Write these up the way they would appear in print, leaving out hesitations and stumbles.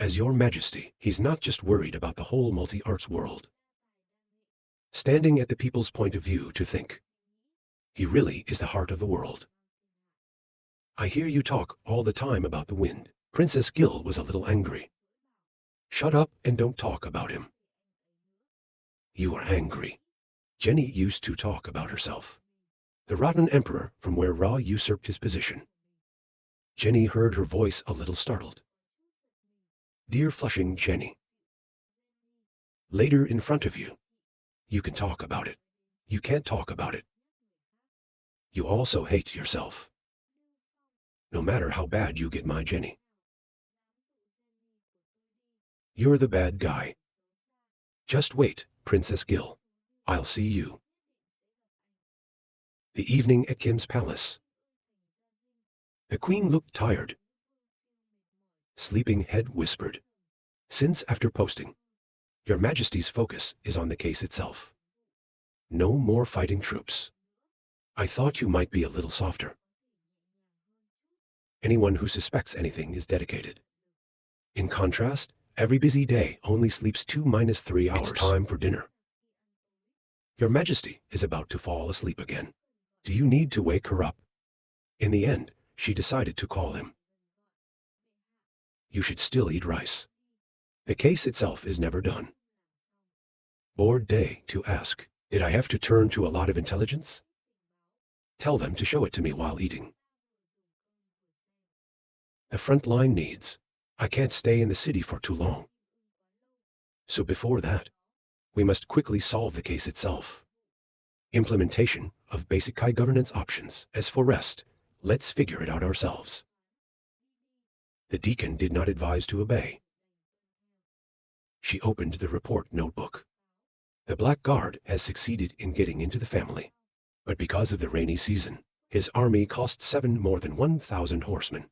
As your majesty, he's not just worried about the whole multi-arts world. Standing at the people's point of view to think. He really is the heart of the world. I hear you talk all the time about the wind. Princess Gil was a little angry. Shut up and don't talk about him. You are angry. Jenny used to talk about herself. The rotten emperor from where Ra usurped his position. Jenny heard her voice a little startled. Dear Flushing Jenny. Later in front of you. You can talk about it. You can't talk about it. You also hate yourself. No matter how bad you get, my Jenny. You're the bad guy. Just wait, Princess Gil. I'll see you. The evening at Kim's palace. The queen looked tired. Sleeping Head whispered. Since after posting, Your Majesty's focus is on the case itself. No more fighting troops. I thought you might be a little softer. Anyone who suspects anything is dedicated. In contrast, every busy day only sleeps 2-3 hours. It's time for dinner. Your Majesty is about to fall asleep again. Do you need to wake her up? In the end, she decided to call him. You should still eat rice. The case itself is never done. Bored day to ask, did I have to turn to a lot of intelligence? Tell them to show it to me while eating. The front line needs. I can't stay in the city for too long. So before that, we must quickly solve the case itself. Implementation of Isekai governance options. As for rest, let's figure it out ourselves. The deacon did not advise to obey. She opened the report notebook. The Black Guard has succeeded in getting into the family. But because of the rainy season, his army costs more than 1,000 horsemen.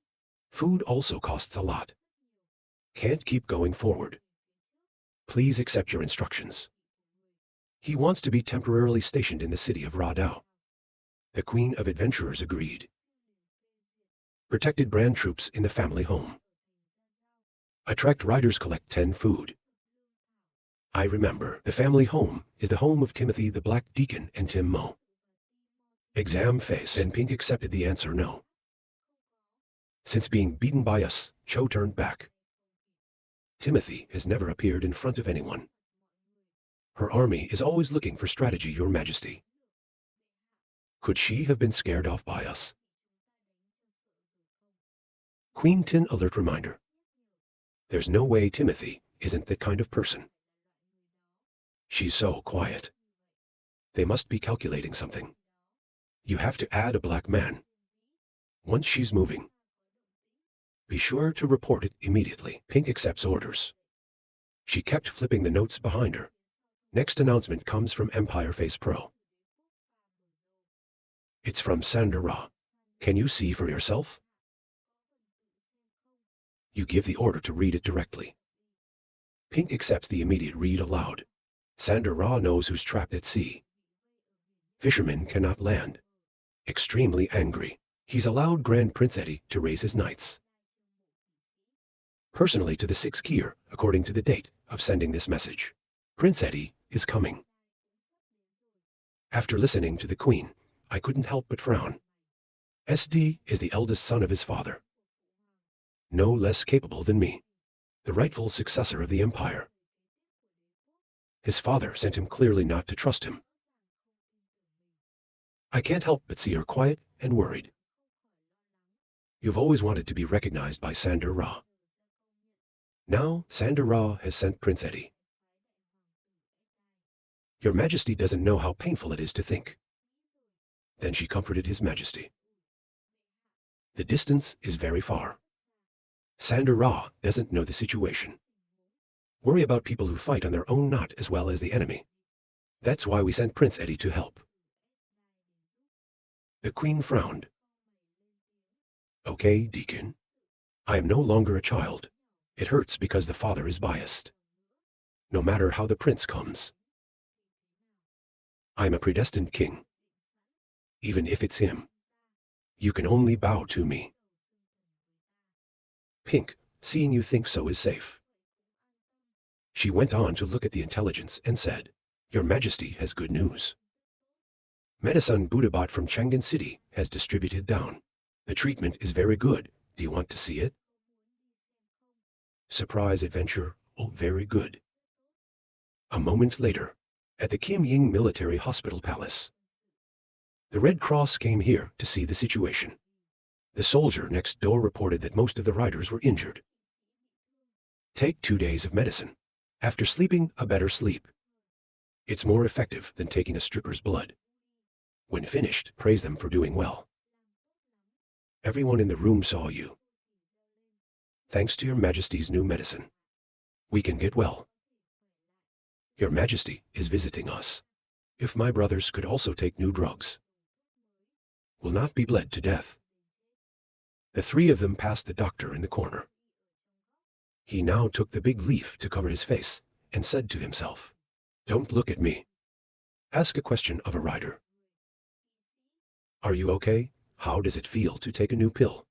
Food also costs a lot. Can't keep going forward. Please accept your instructions. He wants to be temporarily stationed in the city of Radao. The Queen of Adventurers agreed. Protected brand troops in the family home. Attract riders, collect 10 food. I remember, the family home is the home of Timothy the Black Deacon and Tim Mo. Exam face. Then Pink accepted the answer no. Since being beaten by us, Cho turned back. Timothy has never appeared in front of anyone. Her army is always looking for strategy, Your Majesty. Could she have been scared off by us? Queen Tin alert reminder. There's no way Timothy isn't that kind of person. She's so quiet. They must be calculating something. You have to add a black man. Once she's moving, be sure to report it immediately. Pink accepts orders. She kept flipping the notes behind her. Next announcement comes from Empire Face Pro. It's from Sandra. Can you see for yourself? You give the order to read it directly. Pink accepts the immediate read aloud. Sandra knows who's trapped at sea. Fishermen cannot land. Extremely angry, he's allowed Grand Prince Eddie to raise his knights. Personally to the 6th Kier, according to the date of sending this message. Prince Eddie is coming. After listening to the Queen, I couldn't help but frown. SD is the eldest son of his father. No less capable than me. The rightful successor of the Empire. His father sent him clearly not to trust him. I can't help but see her quiet and worried. You've always wanted to be recognized by Sandra Ra. Now Sandra Ra has sent Prince Eddie. Your Majesty doesn't know how painful it is to think. Then she comforted His Majesty. The distance is very far. Sandra Ra doesn't know the situation. Worry about people who fight on their own, not as well as the enemy. That's why we sent Prince Eddie to help. The Queen frowned. Okay, Deacon. I am no longer a child. It hurts because the father is biased. No matter how the prince comes. I am a predestined king. Even if it's him. You can only bow to me. Pink, seeing you think so is safe. She went on to look at the intelligence and said, Your Majesty has good news. Medicine Buddhabot from Chang'an City has distributed down. The treatment is very good. Do you want to see it? Surprise adventure. Oh, very good. A moment later, at the Kim Ying Military Hospital Palace. The Red Cross came here to see the situation. The soldier next door reported that most of the riders were injured. Take 2 days of medicine. After sleeping, a better sleep. It's more effective than taking a stripper's blood. When finished, praise them for doing well. Everyone in the room saw you. Thanks to Your Majesty's new medicine, we can get well. Your Majesty is visiting us. If my brothers could also take new drugs, will not be bled to death. The three of them passed the doctor in the corner. He now took the big leaf to cover his face and said to himself, Don't look at me. Ask a question of a rider. Are you okay? How does it feel to take a new pill?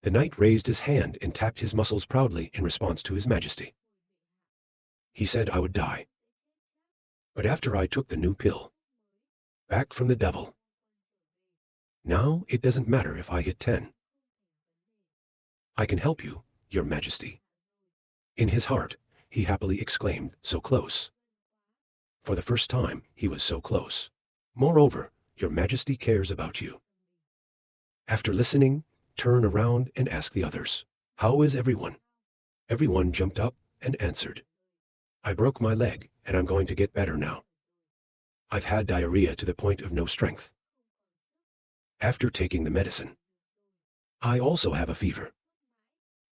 The knight raised his hand and tapped his muscles proudly in response to His Majesty. He said I would die. But after I took the new pill, back from the devil. Now it doesn't matter if I hit 10. I can help you, Your Majesty. In his heart, he happily exclaimed, so close. For the first time, he was so close. Moreover, Your Majesty cares about you. After listening, turn around and ask the others, How is everyone? Everyone jumped up and answered, I broke my leg and I'm going to get better now. I've had diarrhea to the point of no strength. After taking the medicine, I also have a fever.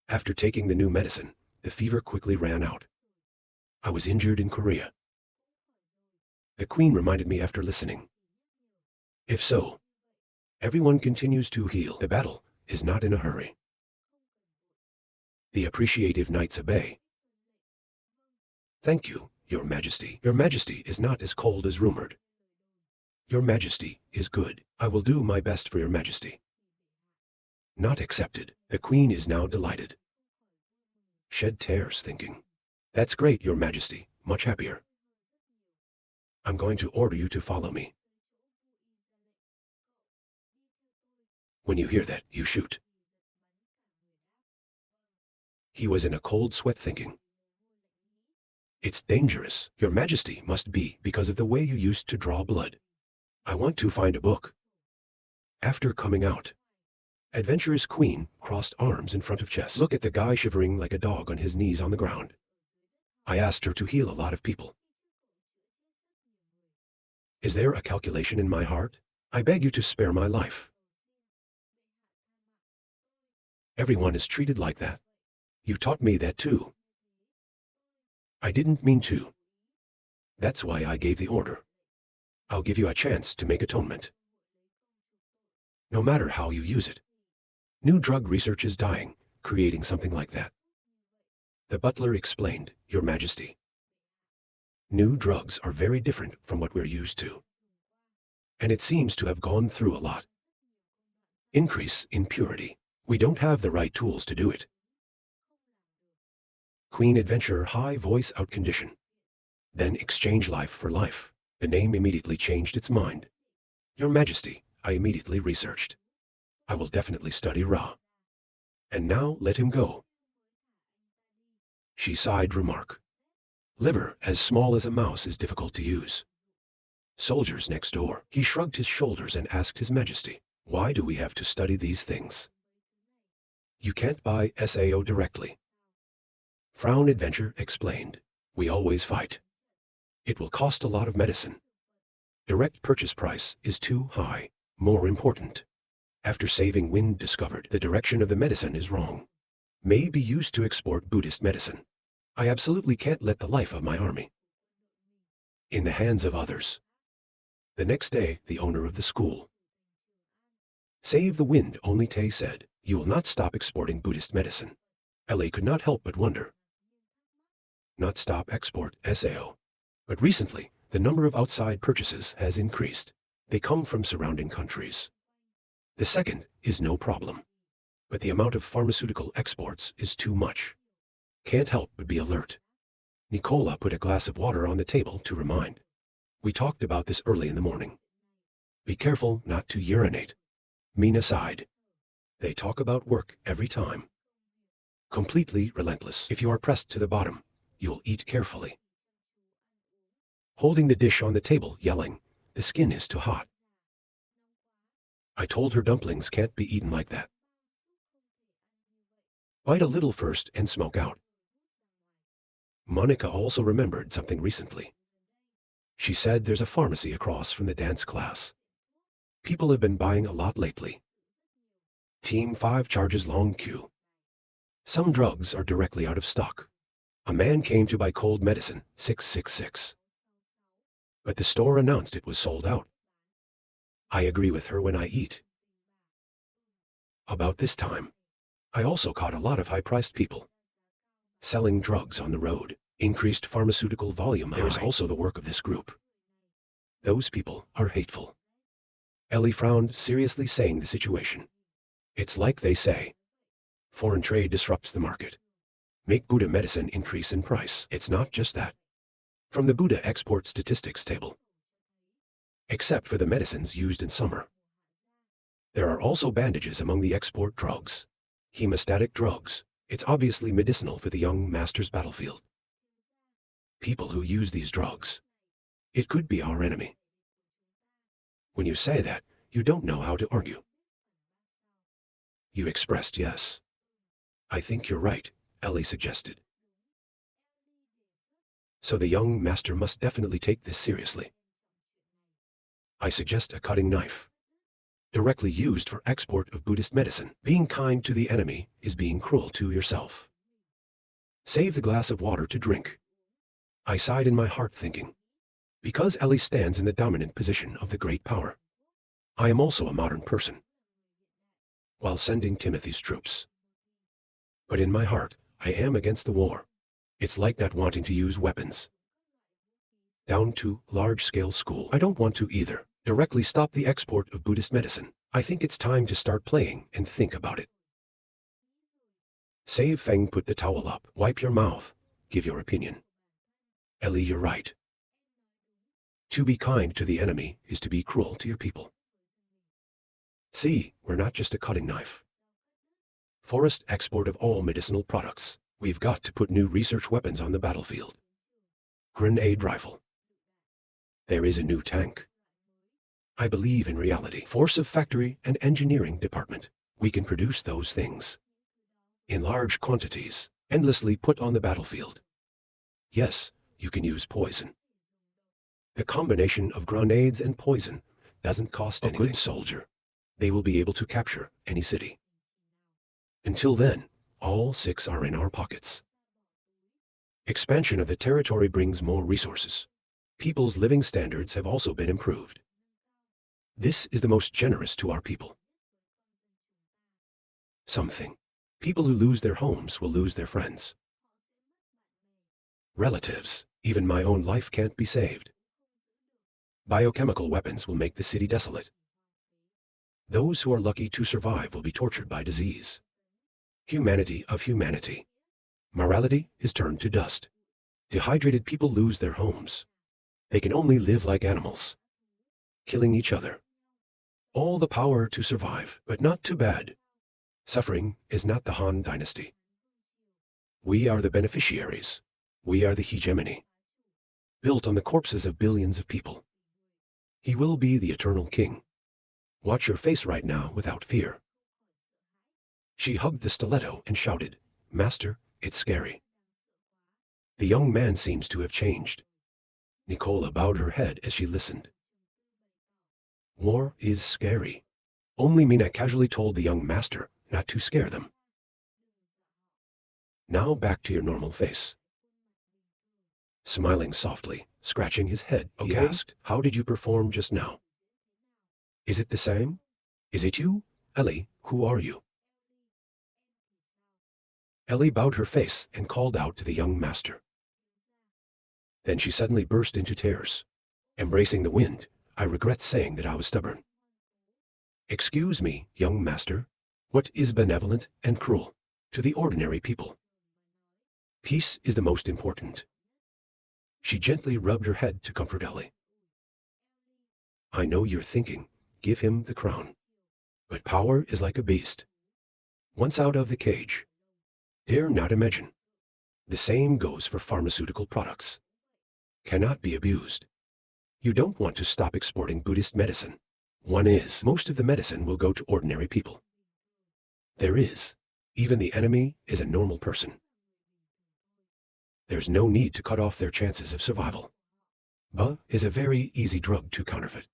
After taking the new medicine, the fever quickly ran out. I was injured in Korea. The Queen reminded me after listening. If so, everyone continues to heal. The battle is not in a hurry. The appreciative knights obey. Thank you, Your Majesty. Your Majesty is not as cold as rumored. Your Majesty is good. I will do my best for Your Majesty. Not accepted. The Queen is now delighted. Shed tears thinking. That's great, Your Majesty. Much happier. I'm going to order you to follow me. When you hear that, you shoot. He was in a cold sweat thinking. It's dangerous. Your Majesty must be because of the way you used to draw blood. I want to find a book. After coming out, Adventurous Queen crossed arms in front of chest. Look at the guy shivering like a dog on his knees on the ground. I asked her to heal a lot of people. Is there a calculation in my heart? I beg you to spare my life. Everyone is treated like that. You taught me that too. I didn't mean to. That's why I gave the order. I'll give you a chance to make atonement. No matter how you use it. New drug research is dying, creating something like that. The butler explained, Your Majesty. New drugs are very different from what we're used to. And it seems to have gone through a lot. Increase in purity. We don't have the right tools to do it. Queen Adventure high voice out condition. Then exchange life for life. The name immediately changed its mind. Your Majesty, I immediately researched. I will definitely study Ra. And now let him go. She sighed remark. Liver as small as a mouse is difficult to use. Soldiers next door. He shrugged his shoulders and asked His Majesty, why do we have to study these things? You can't buy SAO directly. Frown Adventure explained, we always fight. It will cost a lot of medicine. Direct purchase price is too high. More important. After saving Wind discovered the direction of the medicine is wrong. May be used to export Buddhist medicine. I absolutely can't let the life of my army in the hands of others. The next day, the owner of the school. Save the Wind, only Tay said, you will not stop exporting Buddhist medicine. LA could not help but wonder. Not stop export, SAO. But recently, the number of outside purchases has increased. They come from surrounding countries. The second is no problem. But the amount of pharmaceutical exports is too much. Can't help but be alert. Nicola put a glass of water on the table to remind. We talked about this early in the morning. Be careful not to urinate. Mina sighed. They talk about work every time. Completely relentless. If you are pressed to the bottom, you'll eat carefully. Holding the dish on the table, yelling, the skin is too hot. I told her dumplings can't be eaten like that. Bite a little first and smoke out. Monica also remembered something recently. She said there's a pharmacy across from the dance class. People have been buying a lot lately. Team 5 charges long queue. Some drugs are directly out of stock. A man came to buy cold medicine, 666. But the store announced it was sold out. I agree with her when I eat. About this time, I also caught a lot of high-priced people selling drugs on the road. Increased pharmaceutical volume. There is also the work of this group. Those people are hateful. Ellie frowned, seriously saying the situation. It's like they say. Foreign trade disrupts the market. Make Buddha medicine increase in price. It's not just that. From the Buddha export statistics table. Except for the medicines used in summer. There are also bandages among the export drugs. Hemostatic drugs. It's obviously medicinal for the young master's battlefield. People who use these drugs. It could be our enemy. When you say that, you don't know how to argue. You expressed yes. I think you're right, Ellie suggested. So the young master must definitely take this seriously. I suggest a cutting knife. Directly used for export of Buddhist medicine. Being kind to the enemy is being cruel to yourself. Save the glass of water to drink. I sighed in my heart thinking. Because Ellie stands in the dominant position of the great power. I am also a modern person. While sending Timothy's troops. But in my heart, I am against the war. It's like not wanting to use weapons. Down to large-scale school. I don't want to either. Directly stop the export of Buddhist medicine. I think it's time to start playing and think about it. Save Feng put the towel up. Wipe your mouth. Give your opinion. Ellie, you're right. To be kind to the enemy is to be cruel to your people. See, we're not just a cutting knife. Forest export of all medicinal products. We've got to put new research weapons on the battlefield. Grenade rifle. There is a new tank. I believe in reality. Force of factory and engineering department. We can produce those things. In large quantities, endlessly put on the battlefield. Yes, you can use poison. The combination of grenades and poison doesn't cost anything. A good soldier. They will be able to capture any city. Until then, all 6 are in our pockets. Expansion of the territory brings more resources. People's living standards have also been improved. This is the most generous to our people. Something. People who lose their homes will lose their friends. Relatives. Even my own life can't be saved. Biochemical weapons will make the city desolate. Those who are lucky to survive will be tortured by disease. Humanity of humanity. Morality is turned to dust. Dehydrated people lose their homes. They can only live like animals. Killing each other. All the power to survive, but not too bad. Suffering is not the Han dynasty. We are the beneficiaries. We are the hegemony. Built on the corpses of billions of people. He will be the eternal king. Watch your face right now without fear. She hugged the stiletto and shouted, Master, it's scary. The young man seems to have changed. Nicola bowed her head as she listened. War is scary. Only Mina casually told the young master not to scare them. Now back to your normal face. Smiling softly, scratching his head, he asked, how did you perform just now? Is it the same? Is it you? Ellie, who are you? Ellie bowed her face and called out to the young master. Then she suddenly burst into tears. Embracing the wind, I regret saying that I was stubborn. Excuse me, young master. What is benevolent and cruel to the ordinary people? Peace is the most important. She gently rubbed her head to comfort Ellie. I know you're thinking, give him the crown. But power is like a beast. Once out of the cage, dare not imagine. The same goes for pharmaceutical products. Cannot be abused. You don't want to stop exporting Buddhist medicine. One is, most of the medicine will go to ordinary people. There is, even the enemy is a normal person. There's no need to cut off their chances of survival. Bu is a very easy drug to counterfeit.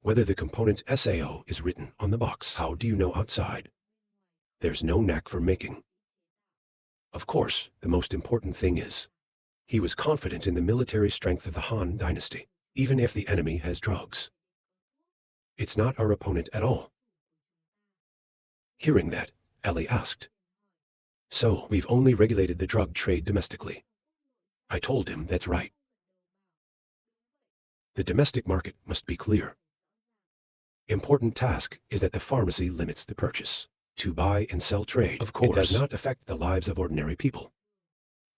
Whether the component SAO is written on the box, how do you know outside? There's no knack for making. Of course, the most important thing is, he was confident in the military strength of the Han dynasty, even if the enemy has drugs. It's not our opponent at all. Hearing that, Ellie asked, so we've only regulated the drug trade domestically. I told him that's right. The domestic market must be clear. Important task is that the pharmacy limits the purchase. To buy and sell trade, of course, it does not affect the lives of ordinary people.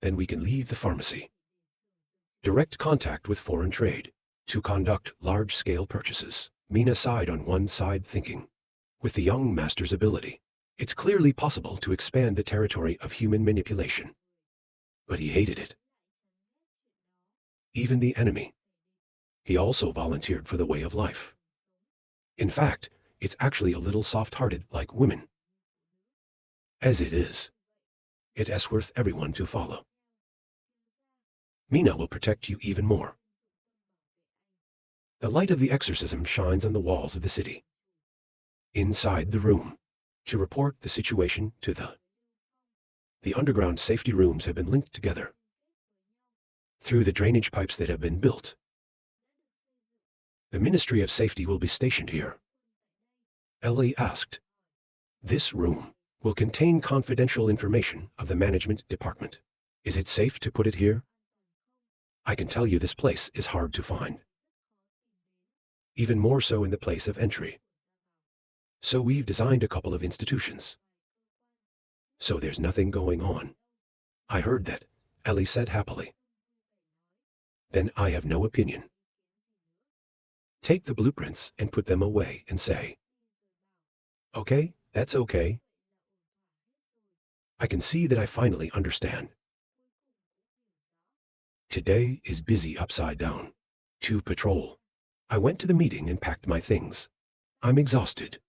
Then we can leave the pharmacy. Direct contact with foreign trade. To conduct large-scale purchases. Mina sighed on one side thinking. With the young master's ability, it's clearly possible to expand the territory of human manipulation. But he hated it. Even the enemy. He also volunteered for the way of life. In fact, it's actually a little soft-hearted like women. As it is, it's worth everyone to follow. Mina will protect you even more. The light of the exorcism shines on the walls of the city. Inside the room, to report the situation to the underground safety rooms have been linked together through the drainage pipes that have been built. The Ministry of Safety will be stationed here. Ellie asked. This room will contain confidential information of the management department. Is it safe to put it here? I can tell you this place is hard to find. Even more so in the place of entry. So we've designed a couple of institutions. So there's nothing going on. I heard that, Ellie said happily. Then I have no opinion. Take the blueprints and put them away and say, okay, that's okay. I can see that I finally understand. Today is busy upside down. To patrol. I went to the meeting and packed my things. I'm exhausted.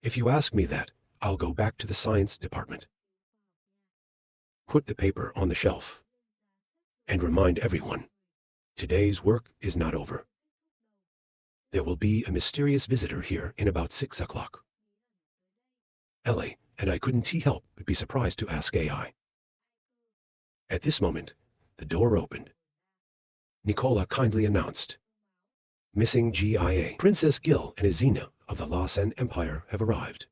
If you ask me that, I'll go back to the science department. Put the paper on the shelf. And remind everyone, today's work is not over. There will be a mysterious visitor here in about 6 o'clock. Ellie and I couldn't help but be surprised to ask AI. At this moment, the door opened. Nicola kindly announced, missing GIA, Princess Gil and Izina of the Losan Empire have arrived.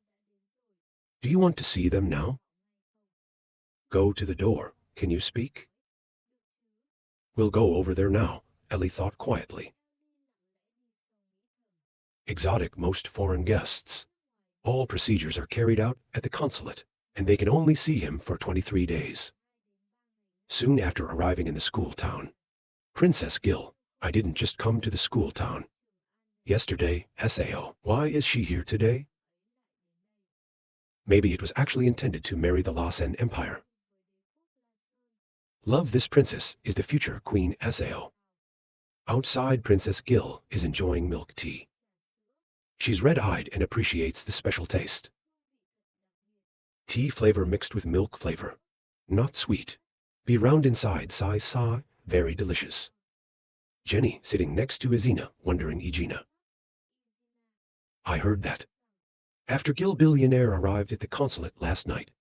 Do you want to see them now? Go to the door. Can you speak? We'll go over there now, Ellie thought quietly. Exotic most foreign guests. All procedures are carried out at the consulate, and they can only see him for 23 days. Soon after arriving in the school town, Princess Gil, I didn't just come to the school town. Yesterday, SAO, why is she here today? Maybe it was actually intended to marry the Losan Empire. Love, this princess is the future Queen SAO. Outside, Princess Gil is enjoying milk tea. She's red-eyed and appreciates the special taste. Tea flavor mixed with milk flavor. Not sweet. Be round inside, sigh, very delicious. Jenny sitting next to Izina, wondering Igina. I heard that. After Gil Billionaire arrived at the consulate last night,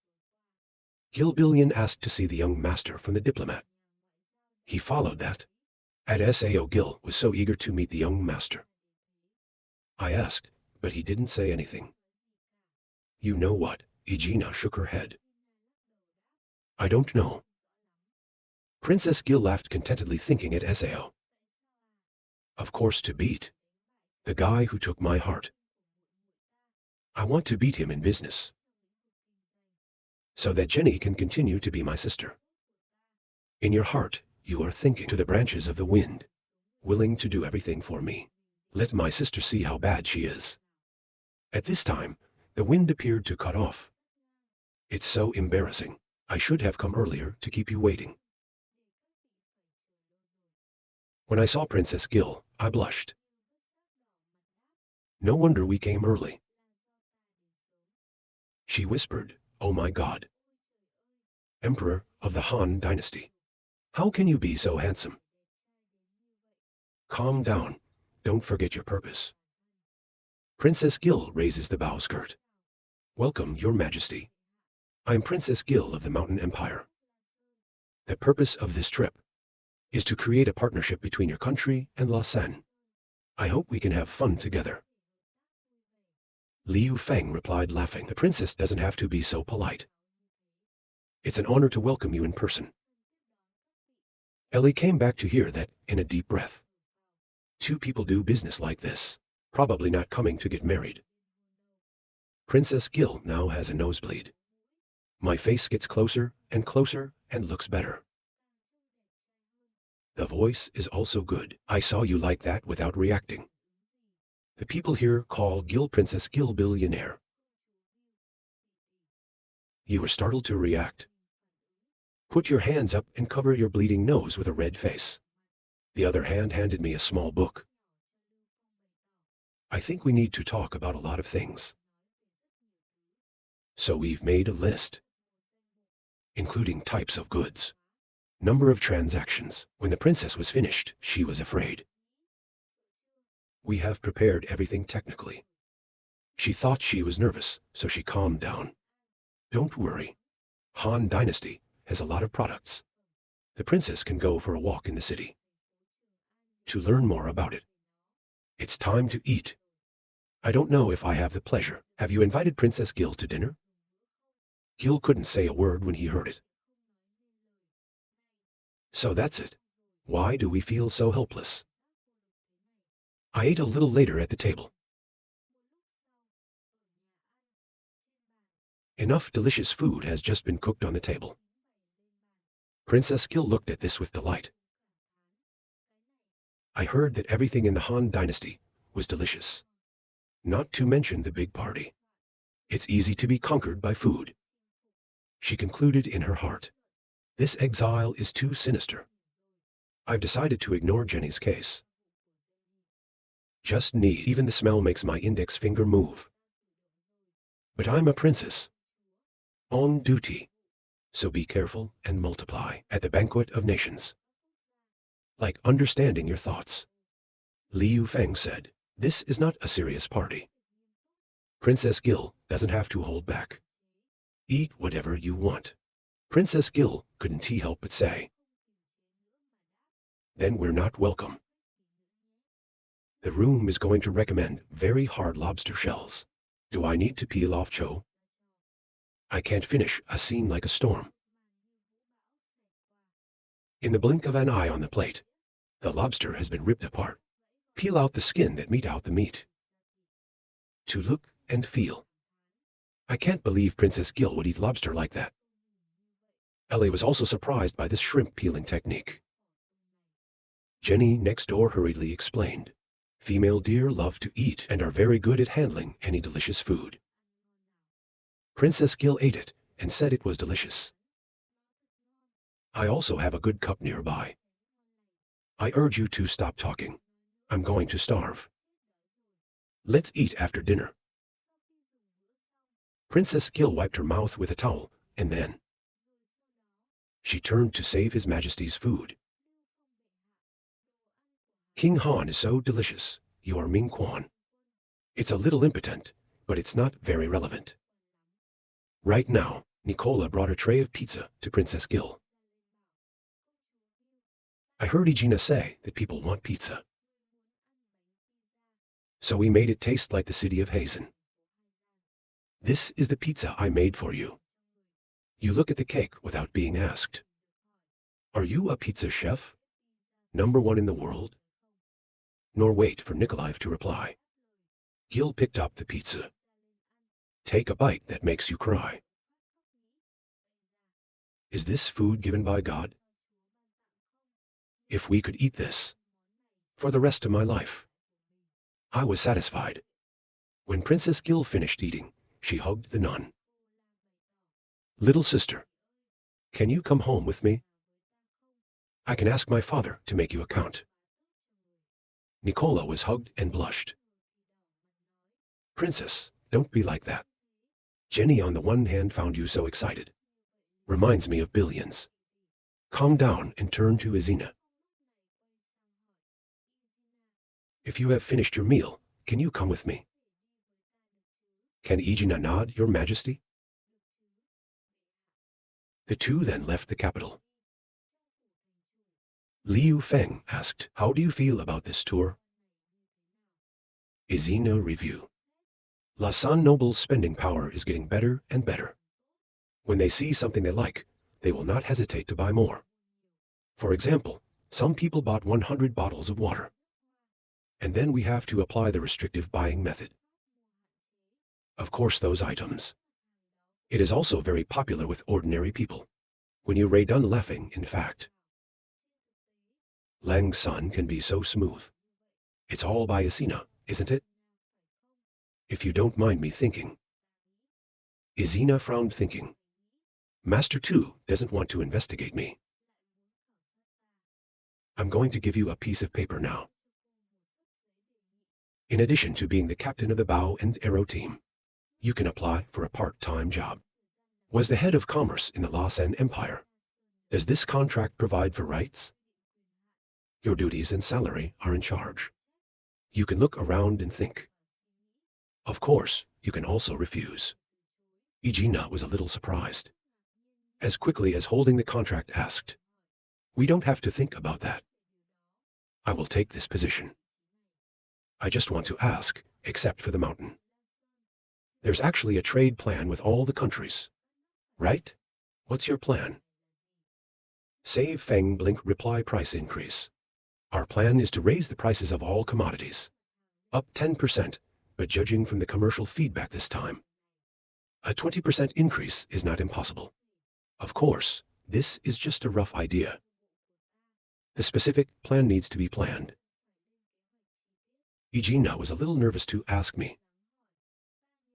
Gil Billion asked to see the young master from the diplomat. He followed that. At SAO, Gil was so eager to meet the young master. I asked, but he didn't say anything. You know what? Igina shook her head. I don't know. Princess Gil laughed contentedly, thinking at SAO. Of course, to beat the guy who took my heart. I want to beat him in business, so that Jenny can continue to be my sister. In your heart, You are thinking to the branches of the wind, willing to do everything for me. Let my sister see how bad she is. At this time, the wind appeared to cut off. It's so embarrassing. I should have come earlier to keep you waiting. When I saw Princess Gil, I blushed. No wonder we came early. She whispered, "Oh my God. Emperor of the Han dynasty. How can you be so handsome?" Calm down. Don't forget your purpose. Princess Gil raises the bow skirt. Welcome, Your Majesty. I'm Princess Gil of the Mountain Empire. The purpose of this trip is to create a partnership between your country and Lausanne. I hope we can have fun together. Liu Feng replied, laughing. The princess doesn't have to be so polite. It's an honor to welcome you in person. Ellie came back to hear that in a deep breath. Two people do business like this, probably not coming to get married. Princess Gil now has a nosebleed. My face gets closer and closer and looks better. The voice is also good. I saw you like that without reacting. The people here call Gil Princess Gil billionaire. You were startled to react. Put your hands up and cover your bleeding nose with a red face. The other hand handed me a small book. I think we need to talk about a lot of things. So we've made a list, including types of goods, number of transactions. When the princess was finished, she was afraid. We have prepared everything technically. She thought she was nervous, so she calmed down. Don't worry. Han Dynasty has a lot of products. The princess can go for a walk in the city to learn more about it. It's time to eat. I don't know if I have the pleasure. Have you invited Princess Gil to dinner? Gil couldn't say a word when he heard it. So that's it. Why do we feel so helpless? I ate a little later at the table. Enough delicious food has just been cooked on the table. Princess Gil looked at this with delight. I heard that everything in the Han Dynasty was delicious. Not to mention the big party. It's easy to be conquered by food. She concluded in her heart. This exile is too sinister. I've decided to ignore Jenny's case. Just need. Even the smell makes my index finger move. But I'm a princess. On duty. So be careful and multiply at the banquet of nations. Like understanding your thoughts. Liu Feng said, this is not a serious party. Princess Gil doesn't have to hold back. Eat whatever you want. Princess Gil couldn't help but say. Then we're not welcome. The room is going to recommend very hard lobster shells. Do I need to peel off Cho? I can't finish a scene like a storm. In the blink of an eye on the plate, the lobster has been ripped apart. Peel out the skin that meat out the meat. To look and feel. I can't believe Princess Gil would eat lobster like that. Ellie was also surprised by this shrimp peeling technique. Jenny next door hurriedly explained. Female deer love to eat and are very good at handling any delicious food. Princess Gil ate it and said it was delicious. I also have a good cup nearby. I urge you to stop talking. I'm going to starve. Let's eat after dinner. Princess Gil wiped her mouth with a towel, and then she turned to save His Majesty's food. King Han is so delicious, you are Ming Quan. It's a little impotent, but it's not very relevant. Right now, Nicola brought a tray of pizza to Princess Gil. I heard Egina say that people want pizza. So we made it taste like the city of Hazen. This is the pizza I made for you. You look at the cake without being asked. Are you a pizza chef? #1 in the world? Nor wait for Nikolai to reply. Gil picked up the pizza. Take a bite that makes you cry. Is this food given by God? If we could eat this for the rest of my life. I was satisfied. When Princess Gil finished eating, she hugged the nun. Little sister, can you come home with me? I can ask my father to make you a count. Nicola was hugged and blushed. Princess, don't be like that. Jenny on the one hand found you so excited. Reminds me of billions. Calm down and turn to Izina. If you have finished your meal, can you come with me? Can Izina nod, Your Majesty? The two then left the capital. Liu Feng asked, how do you feel about this tour? Izina review. Lausanne Noble's spending power is getting better and better. When they see something they like, they will not hesitate to buy more. For example, some people bought 100 bottles of water. And then we have to apply the restrictive buying method. Of course, those items. It is also very popular with ordinary people. When you are done laughing, in fact. Lang's son can be so smooth. It's all by Izina, isn't it? If you don't mind me thinking. Izina frowned, thinking. Master 2 doesn't want to investigate me. I'm going to give you a piece of paper now. In addition to being the captain of the bow and arrow team, you can apply for a part-time job. Was the head of commerce in the Lausanne Empire. Does this contract provide for rights? Your duties and salary are in charge. You can look around and think. Of course, you can also refuse. Izina was a little surprised. As quickly as holding the contract asked. We don't have to think about that. I will take this position. I just want to ask, except for the mountain. There's actually a trade plan with all the countries. Right? What's your plan? Save Feng blink reply price increase. Our plan is to raise the prices of all commodities. Up 10%, but judging from the commercial feedback this time. A 20% increase is not impossible. Of course, this is just a rough idea. The specific plan needs to be planned. Izina was a little nervous to ask me.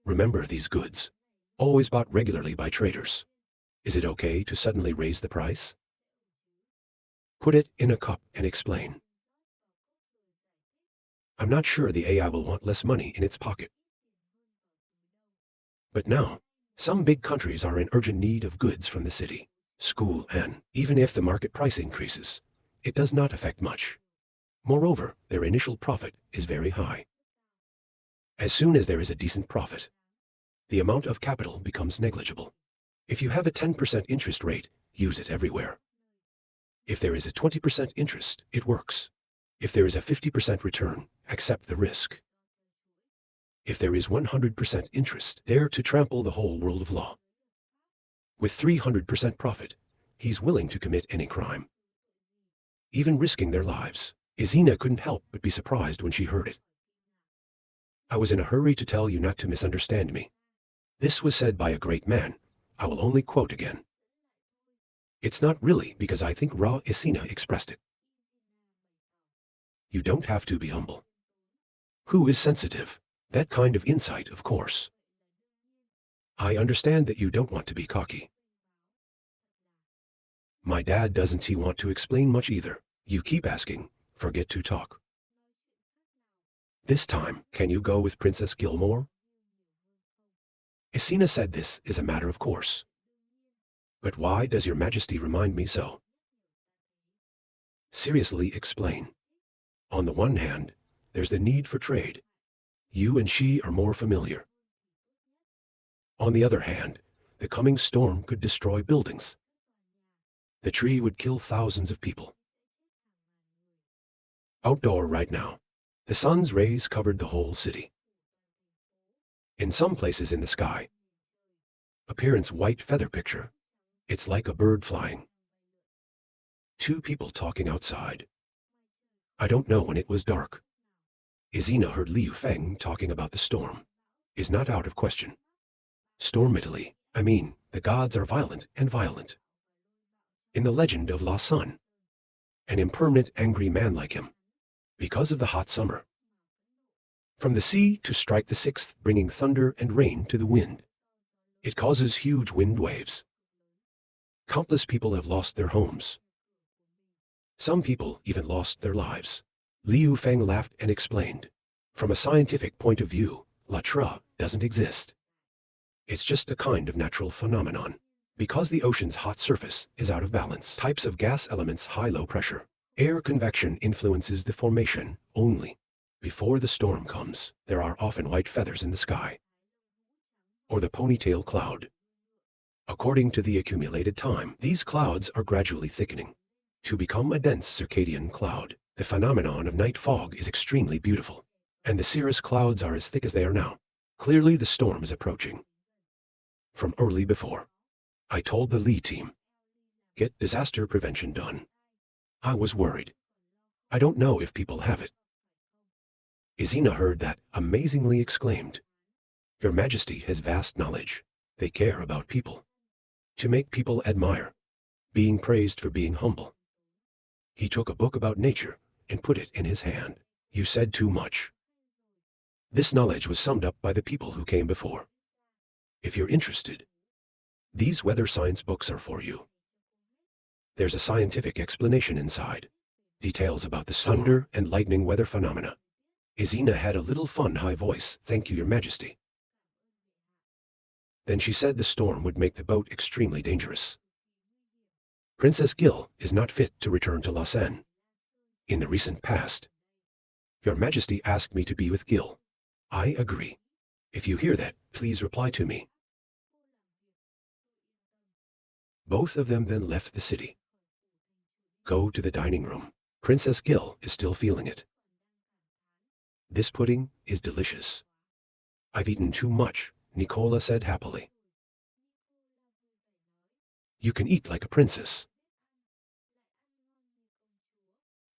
Remember these goods. Always bought regularly by traders. Is it okay to suddenly raise the price? Put it in a cup and explain. I'm not sure the AI will want less money in its pocket. But now, some big countries are in urgent need of goods from the city, school, and even if the market price increases, it does not affect much. Moreover, their initial profit is very high. As soon as there is a decent profit, the amount of capital becomes negligible. If you have a 10% interest rate, use it everywhere. If there is a 20% interest, it works. If there is a 50% return, accept the risk. If there is 100% interest, dare to trample the whole world of law. With 300% profit, he's willing to commit any crime, even risking their lives. Izina couldn't help but be surprised when she heard it. I was in a hurry to tell you not to misunderstand me. This was said by a great man. I will only quote again. It's not really because I think Ra Izina expressed it. You don't have to be humble. Who is sensitive? That kind of insight, of course. I understand that you don't want to be cocky. My dad doesn't he want to explain much either. You keep asking, forget to talk. This time, can you go with Princess Gilmore? Izina said this is a matter of course. But why does your majesty remind me so? Seriously explain. On the one hand, there's the need for trade. You and she are more familiar. On the other hand, the coming storm could destroy buildings. The tree would kill thousands of people. Outdoor right now, the sun's rays covered the whole city. In some places in the sky, appearance white feather picture, it's like a bird flying. Two people talking outside. I don't know when it was dark. Izina heard Liu Feng talking about the storm. Is not out of question. Storm Italy, I mean, the gods are violent and violent. In the legend of Lausanne. an impermanent angry man like him, because of the hot summer. From the sea to strike the sixth, bringing thunder and rain to the wind. It causes huge wind waves. Countless people have lost their homes. Some people even lost their lives. Liu Feng laughed and explained. From a scientific point of view, latra doesn't exist. It's just a kind of natural phenomenon. Because the ocean's hot surface is out of balance. Types of gas elements high-low pressure. Air convection influences the formation only. Before the storm comes, there are often white feathers in the sky. Or the ponytail cloud. According to the accumulated time, these clouds are gradually thickening to become a dense circadian cloud. The phenomenon of night fog is extremely beautiful, and the cirrus clouds are as thick as they are now. Clearly the storm is approaching. From early before, I told the Li team, get disaster prevention done. I was worried. I don't know if people have it. Izina heard that, amazingly exclaimed, Your Majesty has vast knowledge. They care about people. To make people admire. Being praised for being humble. He took a book about nature and put it in his hand. You said too much. This knowledge was summed up by the people who came before. If you're interested, these weather science books are for you. There's a scientific explanation inside. Details about the thunder and lightning weather phenomena. Izina had a little fun high voice. Thank you, Your Majesty. Then she said the storm would make the boat extremely dangerous. Princess Gil is not fit to return to Lausanne. In the recent past, Your Majesty asked me to be with Gil. I agree. If you hear that, please reply to me. Both of them then left the city. Go to the dining room. Princess Gil is still feeling it. This pudding is delicious. I've eaten too much, Nicola said happily. You can eat like a princess.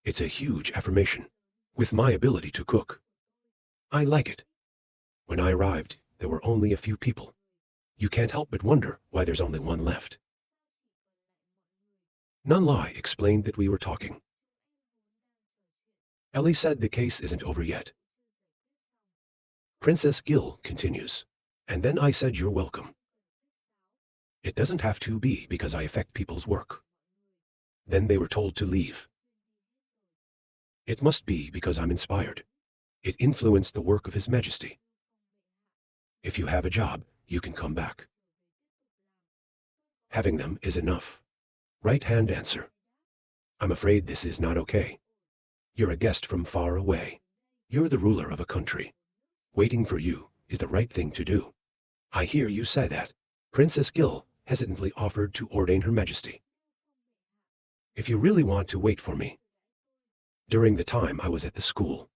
It's a huge affirmation. With my ability to cook, I like it. When I arrived, there were only a few people. You can't help but wonder why there's only one left. Nunlai explained that we were talking. Ellie said the case isn't over yet. Princess Gil continues. And then I said you're welcome. It doesn't have to be because I affect people's work. Then they were told to leave. It must be because I'm inspired. It influenced the work of His Majesty. If you have a job, you can come back. Having them is enough. Right-hand answer. I'm afraid this is not okay. You're a guest from far away. You're the ruler of a country. Waiting for you is the right thing to do. I hear you say that. Princess Gil hesitantly offered to ordain Her Majesty. If you really want to wait for me. During the time I was at the school.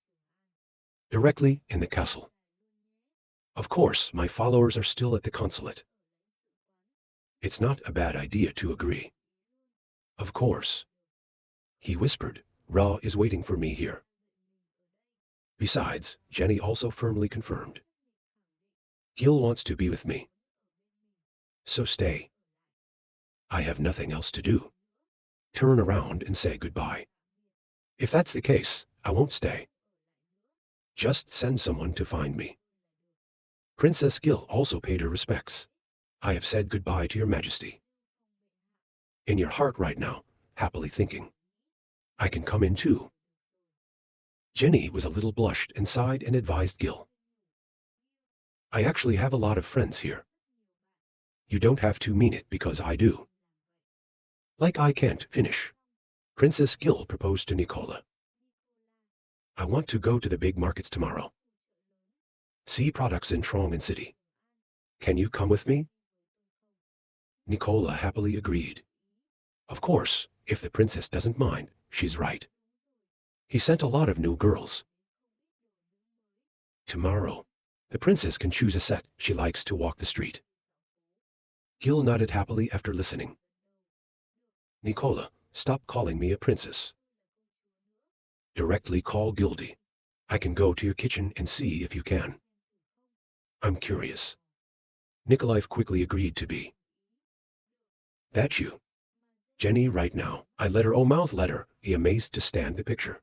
Directly in the castle. Of course, my followers are still at the consulate. It's not a bad idea to agree. Of course. He whispered, Ra is waiting for me here. Besides, Jenny also firmly confirmed. Gil wants to be with me. So stay. I have nothing else to do. Turn around and say goodbye. If that's the case, I won't stay. Just send someone to find me. Princess Gil also paid her respects. I have said goodbye to Your Majesty. In your heart right now, happily thinking. I can come in too. Jenny was a little blushed and sighed and advised Gil. I actually have a lot of friends here. You don't have to mean it because I do. Like I can't finish. Princess Gil proposed to Nicola. I want to go to the big markets tomorrow. See products in Trongan City. Can you come with me? Nicola happily agreed. Of course, if the princess doesn't mind, she's right. He sent a lot of new girls. Tomorrow, the princess can choose a set she likes to walk the street. Gil nodded happily after listening. Nicola, stop calling me a princess. Directly call Gildy. I can go to your kitchen and see if you can. I'm curious. Nikolai quickly agreed to be. That you? Jenny, right now. I let her oh mouth let her, amazed to stand the picture.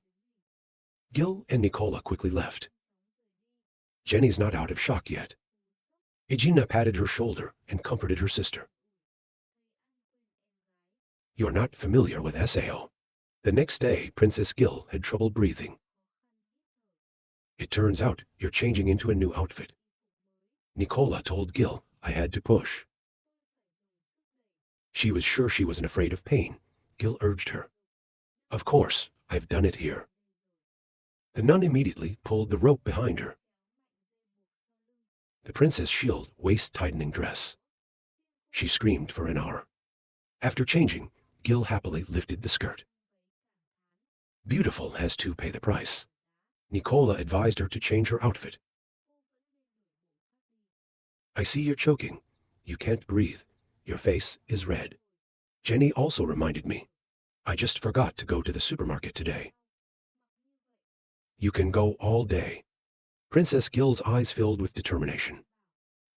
Gil and Nicola quickly left. Jenny's not out of shock yet. Igina patted her shoulder and comforted her sister. You're not familiar with Sao. The next day, Princess Gil had trouble breathing. It turns out you're changing into a new outfit. Nicola told Gil I had to push. She was sure she wasn't afraid of pain. Gil urged her. Of course, I've done it here. The nun immediately pulled the rope behind her. The princess shield waist-tightening dress. She screamed for an hour. After changing, Gil happily lifted the skirt. Beautiful has to pay the price. Nicola advised her to change her outfit. I see you're choking. You can't breathe. Your face is red. Jenny also reminded me. I just forgot to go to the supermarket today. You can go all day. Princess Gil's eyes filled with determination.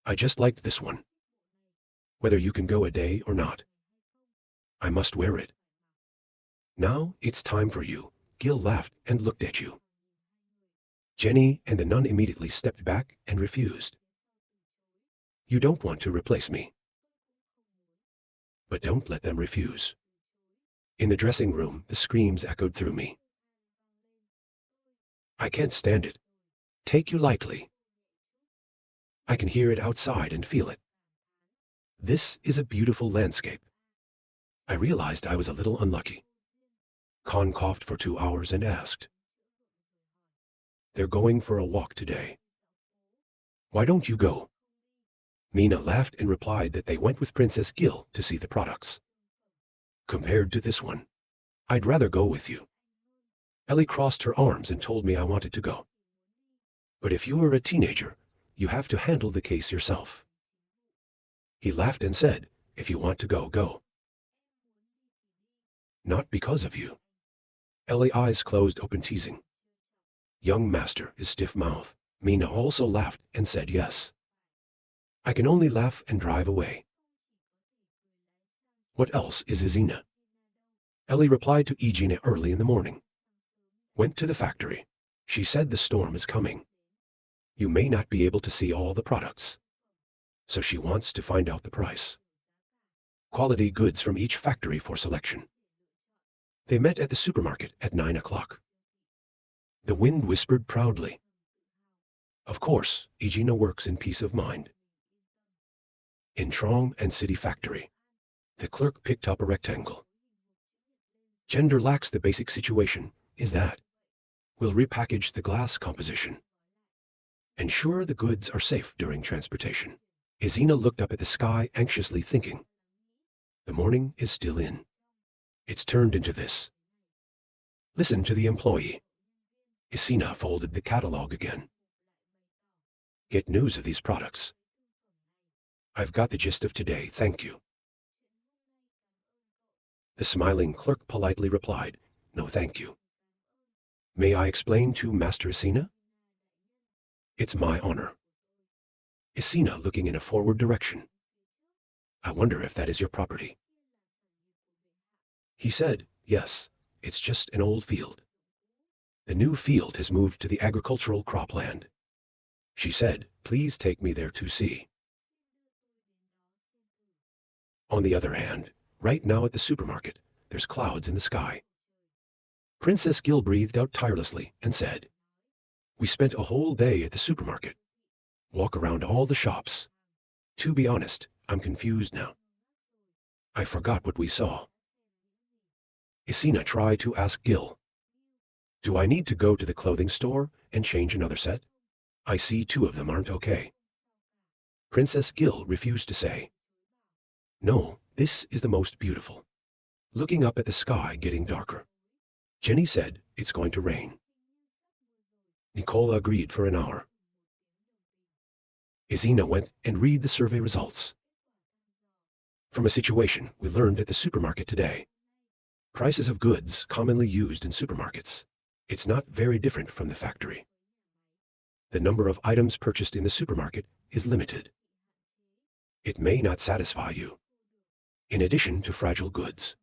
I just liked this one. Whether you can go a day or not. I must wear it. Now it's time for you. Gil laughed and looked at you. Jenny and the nun immediately stepped back and refused. You don't want to replace me. But don't let them refuse. In the dressing room, the screams echoed through me. I can't stand it. Take you lightly. I can hear it outside and feel it. This is a beautiful landscape. I realized I was a little unlucky. Khan coughed for 2 hours and asked. They're going for a walk today. Why don't you go? Mina laughed and replied that they went with Princess Gil to see the products. Compared to this one, I'd rather go with you. Ellie crossed her arms and told me I wanted to go. But if you are a teenager, you have to handle the case yourself. He laughed and said, if you want to go, go. Not because of you. Ellie's eyes closed open, teasing. Young master is stiff-mouthed. Mina also laughed and said yes. I can only laugh and drive away. What else is Izina? Ellie replied to Igina early in the morning. Went to the factory. She said the storm is coming. You may not be able to see all the products. So she wants to find out the price. Quality goods from each factory for selection. They met at the supermarket at 9 o'clock. The wind whispered proudly. Of course, Igina works in peace of mind. In Trong and City Factory, the clerk picked up a rectangle. Gender lacks the basic situation, is that. We'll repackage the glass composition. Ensure the goods are safe during transportation. Izina looked up at the sky, anxiously thinking. The morning is still in. It's turned into this. Listen to the employee. Izina folded the catalog again. Get news of these products. I've got the gist of today, thank you. The smiling clerk politely replied, no thank you. May I explain to Master Izina? It's my honor. Izina looking in a forward direction. I wonder if that is your property. He said, yes, it's just an old field. The new field has moved to the agricultural cropland. She said, please take me there to see. On the other hand, right now at the supermarket, there's clouds in the sky. Princess Gil breathed out tirelessly and said, we spent a whole day at the supermarket. Walk around all the shops. To be honest, I'm confused now. I forgot what we saw. Izina tried to ask Gil. Do I need to go to the clothing store and change another set? I see 2 of them aren't okay. Princess Gil refused to say. No, this is the most beautiful. Looking up at the sky getting darker. Jenny said it's going to rain. Nicola agreed for an hour. Izina went and read the survey results. From a situation we learned at the supermarket today. Prices of goods commonly used in supermarkets. It's not very different from the factory. The number of items purchased in the supermarket is limited. It may not satisfy you. In addition to fragile goods,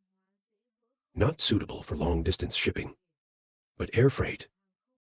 not suitable for long-distance shipping. But air freight